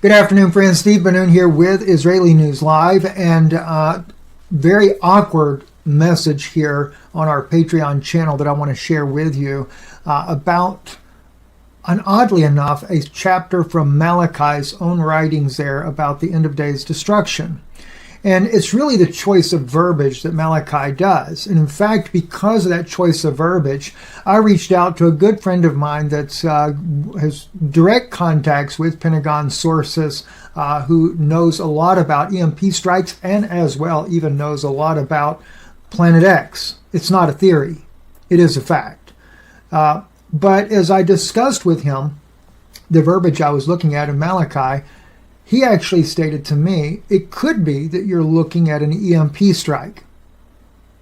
Good afternoon, friends. Steve Benoon here with Israeli News Live, and very awkward message here on our Patreon channel that I want to share with you about, and oddly enough, a chapter from Malachi's own writings there about the end of days destruction. And it's really the choice of verbiage that Malachi does. And in fact, because of that choice of verbiage, I reached out to a good friend of mine that has direct contacts with Pentagon sources, who knows a lot about EMP strikes and as well even knows a lot about Planet X. It's not a theory. It is a fact. But as I discussed with him the verbiage I was looking at in Malachi, he actually stated to me, it could be that you're looking at an EMP strike.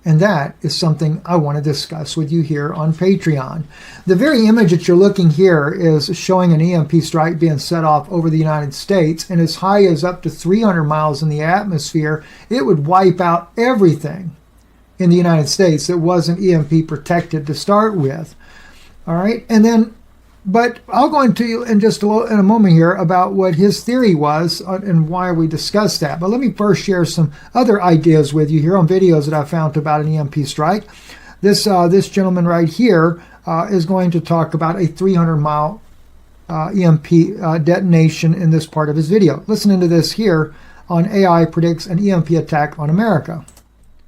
And that is something I want to discuss with you here on Patreon. The very image that you're looking here is showing an EMP strike being set off over the United States, and as high as up to 300 miles in the atmosphere, it would wipe out everything in the United States that wasn't EMP protected to start with. All right, and then but I'll go into you in just in a moment here about what his theory was and why we discussed that. But let me first share some other ideas with you here on videos that I found about an EMP strike. This gentleman right here is going to talk about a 300-mile EMP detonation in this part of his video. Listen into this here on AI predicts an EMP attack on America.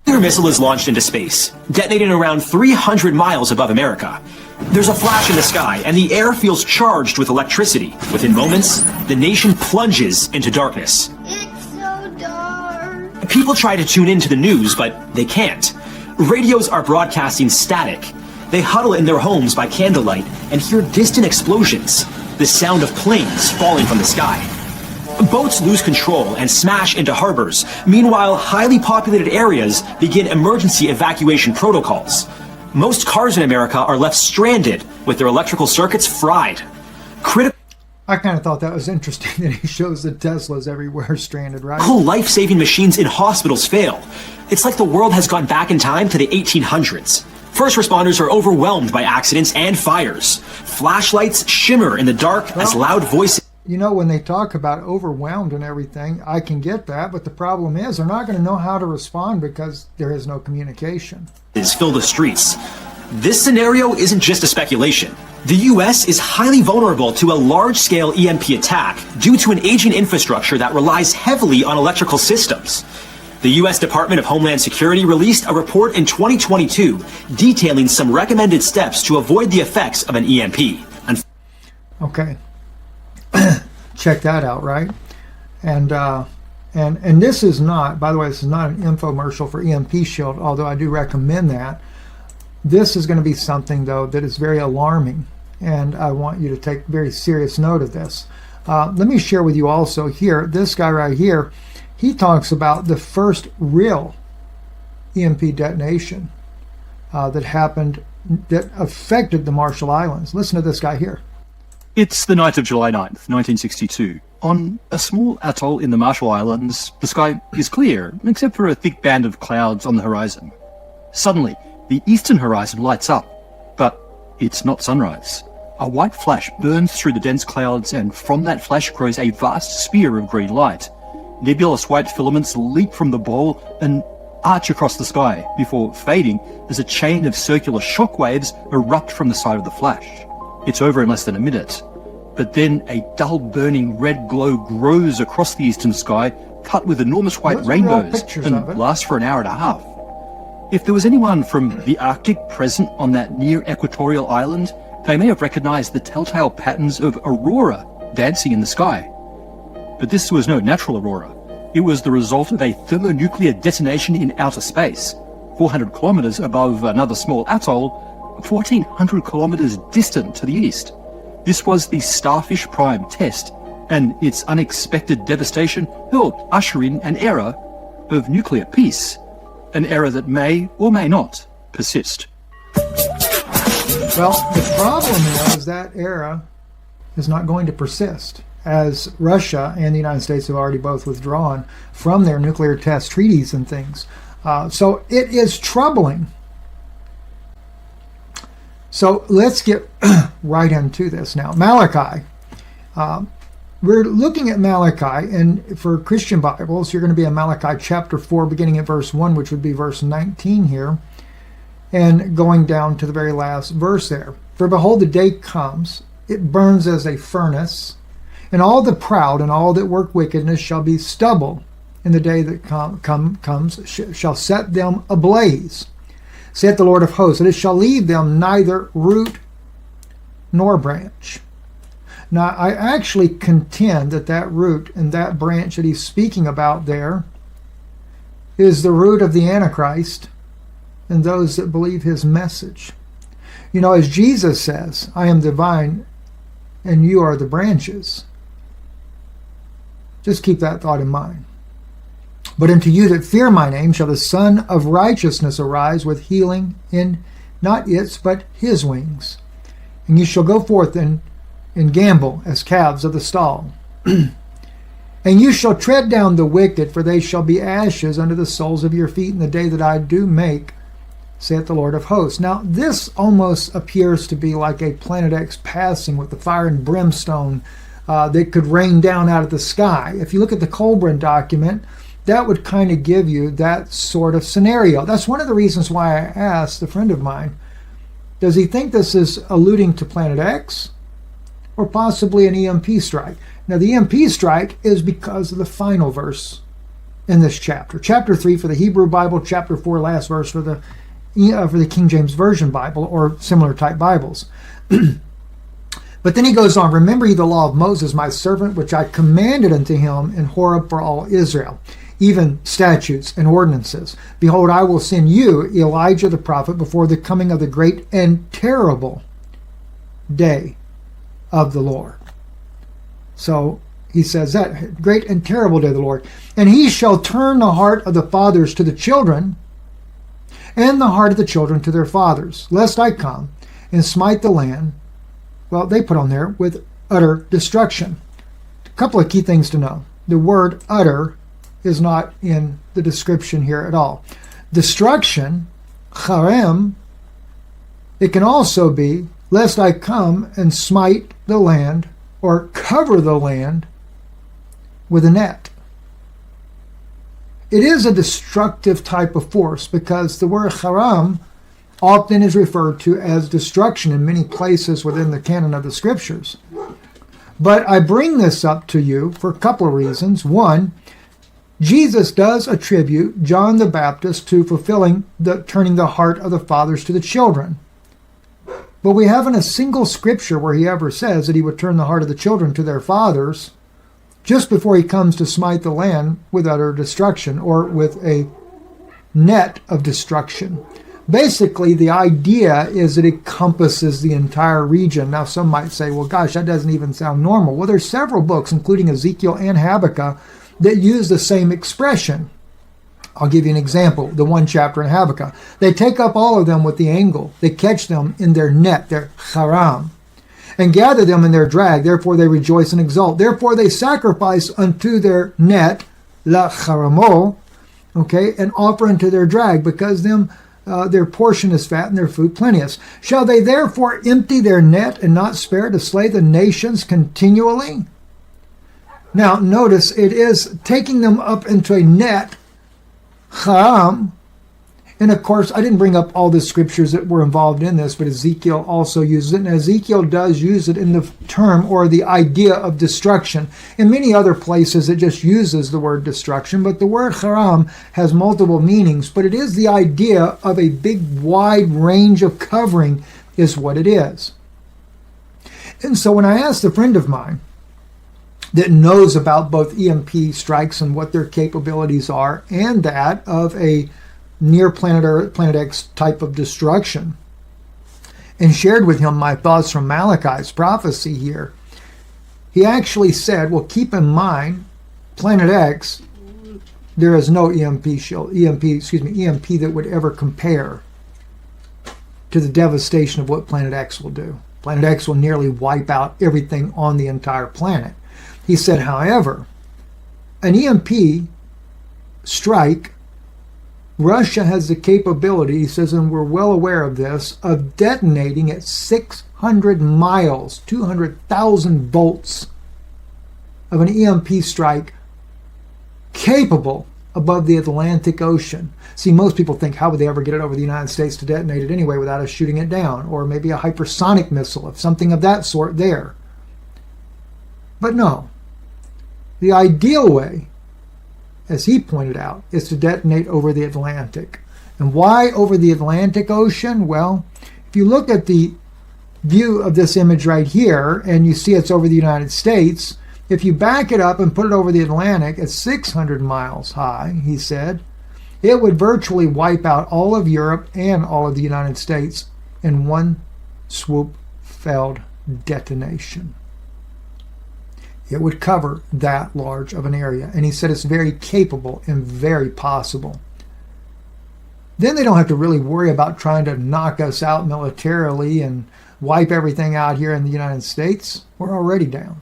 Their missile is launched into space, detonating around 300 miles above America. There's a flash in the sky, and the air feels charged with electricity. Within moments, the nation plunges into darkness. It's so dark. People try to tune into the news, but they can't. Radios are broadcasting static. They huddle in their homes by candlelight and hear distant explosions, the sound of planes falling from the sky. Boats lose control and smash into harbors. Meanwhile, highly populated areas begin emergency evacuation protocols. Most cars in America are left stranded with their electrical circuits fried. I kind of thought that was interesting that he shows the Teslas everywhere stranded, right? Life-saving machines in hospitals fail. It's like the world has gone back in time to the 1800s. First responders are overwhelmed by accidents and fires. Flashlights shimmer in the dark as loud voices. You know, when they talk about overwhelmed and everything, I can get that, but the problem is they're not going to know how to respond because there is no communication. Fill the streets. This scenario isn't just a speculation. The U.S. is highly vulnerable to a large-scale EMP attack due to an aging infrastructure that relies heavily on electrical systems. The U.S. Department of Homeland Security released a report in 2022 detailing some recommended steps to avoid the effects of an EMP. Okay. Check that out, right? And this is not, by the way, this is not an infomercial for EMP Shield, although I do recommend that. This is going to be something, though, that is very alarming, and I want you to take very serious note of this. Let me share with you also here, this guy right here, he talks about the first real EMP detonation that happened, that affected the Marshall Islands. Listen to this guy here. It's the night of July 9th, 1962. On a small atoll in the Marshall Islands, the sky is clear, except for a thick band of clouds on the horizon. Suddenly, the eastern horizon lights up, but it's not sunrise. A white flash burns through the dense clouds, and from that flash grows a vast sphere of green light. Nebulous white filaments leap from the bowl and arch across the sky before fading as a chain of circular shock waves erupt from the side of the flash. It's over in less than a minute. But then a dull burning red glow grows across the eastern sky, cut with enormous white rainbows, and lasts for an hour and a half. If there was anyone from the Arctic present on that near equatorial island, they may have recognized the telltale patterns of aurora dancing in the sky. But this was no natural aurora. It was the result of a thermonuclear detonation in outer space, 400 kilometers above another small atoll, 1,400 kilometers distant to the east. This was the Starfish Prime test, and its unexpected devastation helped usher in an era of nuclear peace, an era that may or may not persist. Well, the problem is that era is not going to persist, as Russia and the United States have already both withdrawn from their nuclear test treaties and things. So it is troubling. So let's get right into this now. Malachi we're looking at Malachi, and for Christian Bibles, you're going to be in Malachi chapter 4, beginning at verse 1, which would be verse 19 here, and going down to the very last verse there. For behold, the day comes, it burns as a furnace, and all the proud and all that work wickedness shall be stubble, and the day that comes shall set them ablaze, saith the Lord of hosts, and it shall leave them neither root nor branch. Now, I actually contend that that root and that branch that he's speaking about there is the root of the Antichrist and those that believe his message. You know, as Jesus says, I am the vine and you are the branches. Just keep that thought in mind. But unto you that fear my name shall the Son of Righteousness arise with healing in not its but his wings. And you shall go forth and gambol as calves of the stall. And you shall tread down the wicked, for they shall be ashes under the soles of your feet in the day that I do make, saith the Lord of hosts. Now, this almost appears to be like a Planet X passing with the fire and brimstone that could rain down out of the sky. If you look at the Colburn document, that would kind of give you that sort of scenario. That's one of the reasons why I asked a friend of mine, does he think this is alluding to Planet X or possibly an EMP strike? Now, the EMP strike is because of the final verse in this chapter. Chapter 3 for the Hebrew Bible, chapter 4, last verse for the King James Version Bible or similar type Bibles. But then he goes on, remember ye the law of Moses, my servant, which I commanded unto him in Horeb for all Israel, even statutes and ordinances. Behold, I will send you, Elijah the prophet, before the coming of the great and terrible day of the Lord. So he says that, great and terrible day of the Lord. And he shall turn the heart of the fathers to the children, and the heart of the children to their fathers, lest I come and smite the land, well, they put on there, with utter destruction. A couple of key things to know. The word utter is not in the description here at all. Destruction, charem, it can also be, lest I come and smite the land or cover the land with a net. It is a destructive type of force because the word haram often is referred to as destruction in many places within the canon of the scriptures. But I bring this up to you for a couple of reasons. One, Jesus does attribute John the Baptist to fulfilling turning the heart of the fathers to the children. But we haven't a single scripture where he ever says that he would turn the heart of the children to their fathers just before he comes to smite the land with utter destruction or with a net of destruction. Basically, the idea is that it encompasses the entire region. Now, some might say, well, gosh, that doesn't even sound normal. Well, there's several books, including Ezekiel and Habakkuk, that use the same expression. I'll give you an example, the one chapter in Habakkuk. They take up all of them with the angle. They catch them in their net, their haram, and gather them in their drag. Therefore they rejoice and exult. Therefore they sacrifice unto their net, la haramo, okay, and offer unto their drag, because their portion is fat and their food plenteous. Shall they therefore empty their net and not spare to slay the nations continually? Now notice it is taking them up into a net, haram, and of course I didn't bring up all the scriptures that were involved in this, but Ezekiel also uses it, and Ezekiel does use it in the term or the idea of destruction. In many other places it just uses the word destruction, but the word haram has multiple meanings, but it is the idea of a big wide range of covering is what it is. And so when I asked a friend of mine that knows about both EMP strikes and what their capabilities are, and that of a near planet Earth, Planet X type of destruction, and shared with him my thoughts from Malachi's prophecy here, he actually said, well, keep in mind, Planet X, there is no EMP that would ever compare to the devastation of what Planet X will do. Planet X will nearly wipe out everything on the entire planet. He said, however, an EMP strike, Russia has the capability, he says, and we're well aware of this, of detonating at 600 miles, 200,000 volts of an EMP strike capable above the Atlantic Ocean. See, most people think, how would they ever get it over the United States to detonate it anyway without us shooting it down? Or maybe a hypersonic missile, if something of that sort there. But no. The ideal way, as he pointed out, is to detonate over the Atlantic. And why over the Atlantic Ocean? Well, if you look at the view of this image right here, and you see it's over the United States, if you back it up and put it over the Atlantic at 600 miles high, he said, it would virtually wipe out all of Europe and all of the United States in one swoop failed detonation. It would cover that large of an area. And he said it's very capable and very possible. Then they don't have to really worry about trying to knock us out militarily and wipe everything out here in the United States. We're already down.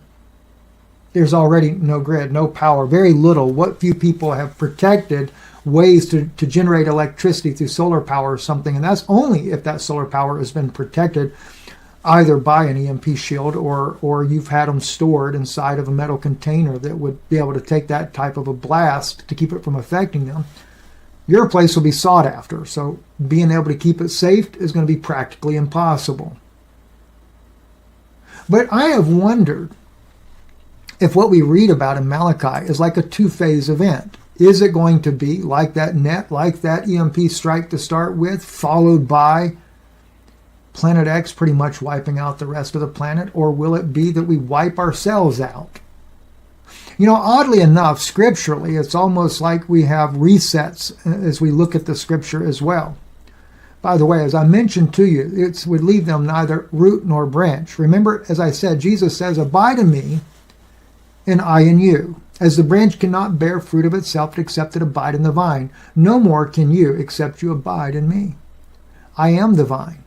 There's already no grid, no power, very little. What few people have protected ways to generate electricity through solar power or something. And that's only if that solar power has been protected either by an EMP shield or you've had them stored inside of a metal container that would be able to take that type of a blast to keep it from affecting them. Your place will be sought after, so being able to keep it safe is going to be practically impossible. But I have wondered if what we read about in Malachi is like a two-phase event. Is it going to be like that net, like that EMP strike to start with, followed by Planet X pretty much wiping out the rest of the planet? Or will it be that we wipe ourselves out? You know, oddly enough, scripturally, it's almost like we have resets as we look at the scripture as well. By the way, as I mentioned to you, it would leave them neither root nor branch. Remember, as I said, Jesus says, abide in me, and I in you. As the branch cannot bear fruit of itself except it abide in the vine, no more can you except you abide in me. I am the vine.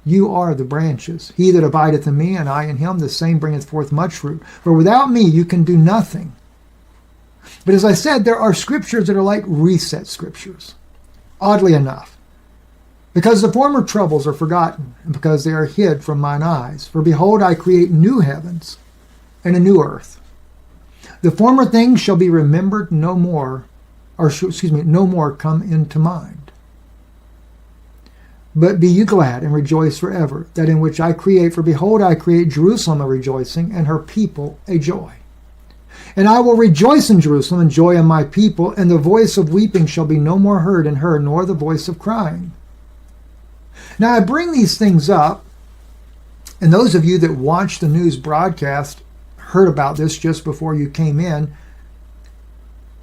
You are the branches. He that abideth in me, and I in him, the same bringeth forth much fruit. For without me you can do nothing. But as I said, there are scriptures that are like reset scriptures. Oddly enough. Because the former troubles are forgotten, and because they are hid from mine eyes. For behold, I create new heavens and a new earth. The former things shall be remembered no more, no more come into mind. But be you glad and rejoice forever, that in which I create, for behold, I create Jerusalem a rejoicing, and her people a joy. And I will rejoice in Jerusalem, and joy in my people, and the voice of weeping shall be no more heard in her, nor the voice of crying. Now I bring these things up, and those of you that watch the news broadcast heard about this just before you came in,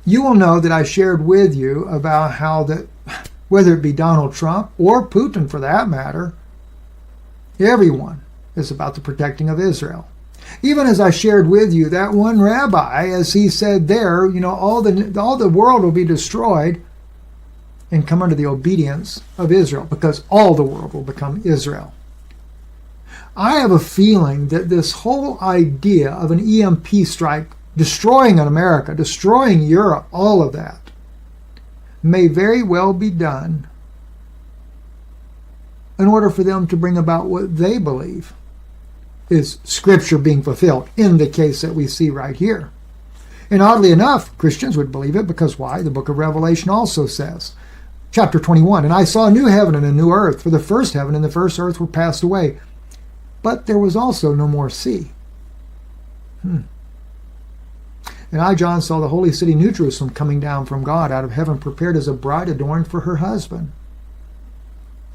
you will know that I shared with you about how that, whether it be Donald Trump or Putin for that matter, everyone is about the protecting of Israel. Even as I shared with you that one rabbi, as he said there, you know, all the world will be destroyed and come under the obedience of Israel, because all the world will become Israel. I have a feeling that this whole idea of an EMP strike destroying America, destroying Europe, all of that, may very well be done in order for them to bring about what they believe is Scripture being fulfilled in the case that we see right here. And oddly enough, Christians would believe it because why? The book of Revelation also says, chapter 21, and I saw a new heaven and a new earth, for the first heaven and the first earth were passed away. But there was also no more sea. And I, John, saw the holy city, New Jerusalem, coming down from God out of heaven, prepared as a bride adorned for her husband.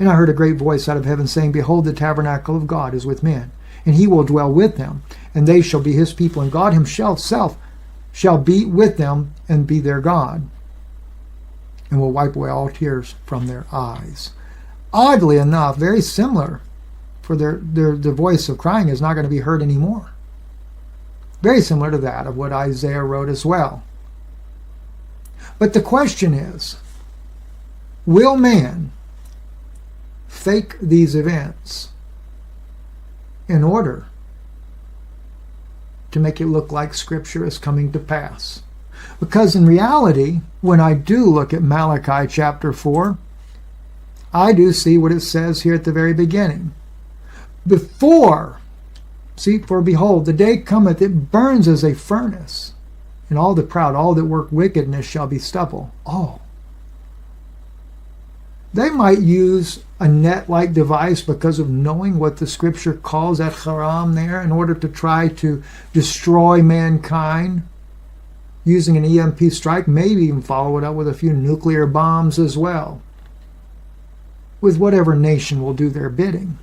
And I heard a great voice out of heaven saying, behold, the tabernacle of God is with men, and he will dwell with them, and they shall be his people, and God himself shall be with them and be their God, and will wipe away all tears from their eyes. Oddly enough, very similar, for the voice of crying is not going to be heard anymore. Very similar to that of what Isaiah wrote as well. But the question is, will man fake these events in order to make it look like Scripture is coming to pass? Because in reality, when I do look at Malachi chapter 4, I do see what it says here at the very beginning. Before See, for behold, the day cometh, it burns as a furnace, and all the proud, all that work wickedness shall be stubble. Oh. They might use a net-like device because of knowing what the scripture calls at haram there in order to try to destroy mankind using an EMP strike, maybe even follow it up with a few nuclear bombs as well, with whatever nation will do their bidding.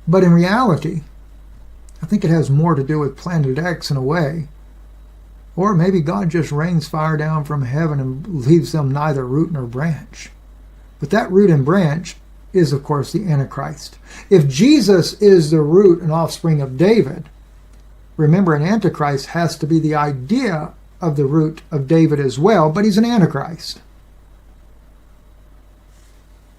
But in reality, I think it has more to do with Planet X in a way. Or maybe God just rains fire down from heaven and leaves them neither root nor branch. But that root and branch is, of course, the Antichrist. If Jesus is the root and offspring of David, remember, an Antichrist has to be the idea of the root of David as well, but he's an Antichrist.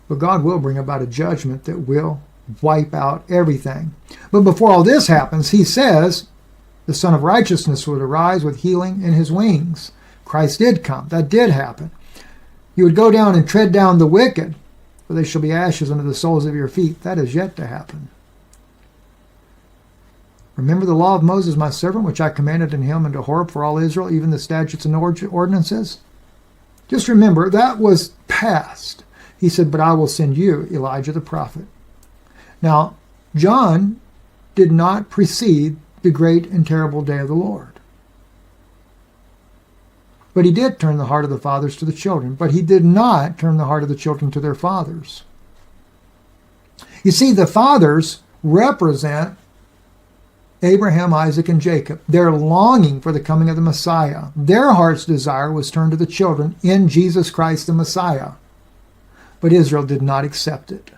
But God will bring about a judgment that will wipe out everything. But before all this happens, he says the Son of Righteousness would arise with healing in his wings. Christ did come. That did happen. You would go down and tread down the wicked, for they shall be ashes under the soles of your feet. That is yet to happen. Remember the law of Moses, my servant, which I commanded in him and to Horeb for all Israel, even the statutes and ordinances? Just remember, that was past. He said, but I will send you Elijah the prophet. Now, John did not precede the great and terrible day of the Lord. But he did turn the heart of the fathers to the children. But he did not turn the heart of the children to their fathers. You see, the fathers represent Abraham, Isaac, and Jacob. They're longing for the coming of the Messiah. Their heart's desire was turned to the children in Jesus Christ the Messiah. But Israel did not accept it.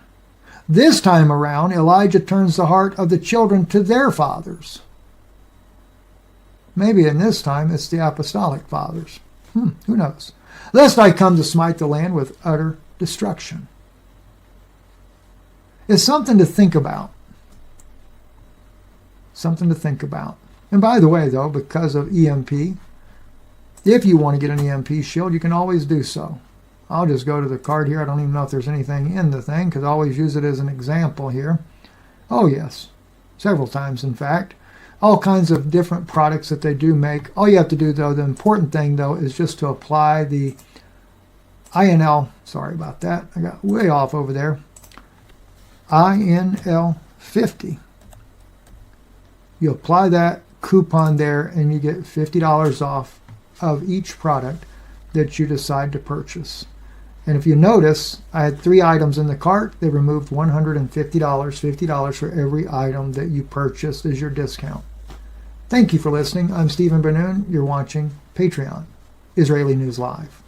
This time around, Elijah turns the heart of the children to their fathers. Maybe in this time it's the apostolic fathers. Who knows? Lest I come to smite the land with utter destruction. It's something to think about. Something to think about. And by the way, though, because of EMP, if you want to get an EMP shield, you can always do so. I'll just go to the card here. I don't even know if there's anything in the thing because I always use it as an example here. Oh, yes. Several times, in fact. All kinds of different products that they do make. All you have to do, though, the important thing, though, is just to apply the INL. Sorry about that. I got way off over there. INL 50. You apply that coupon there and you get $50 off of each product that you decide to purchase. And if you notice, I had 3 items in the cart. They removed $150, $50 for every item that you purchased as your discount. Thank you for listening. I'm Stephen Benoon. You're watching Patreon, Israeli News Live.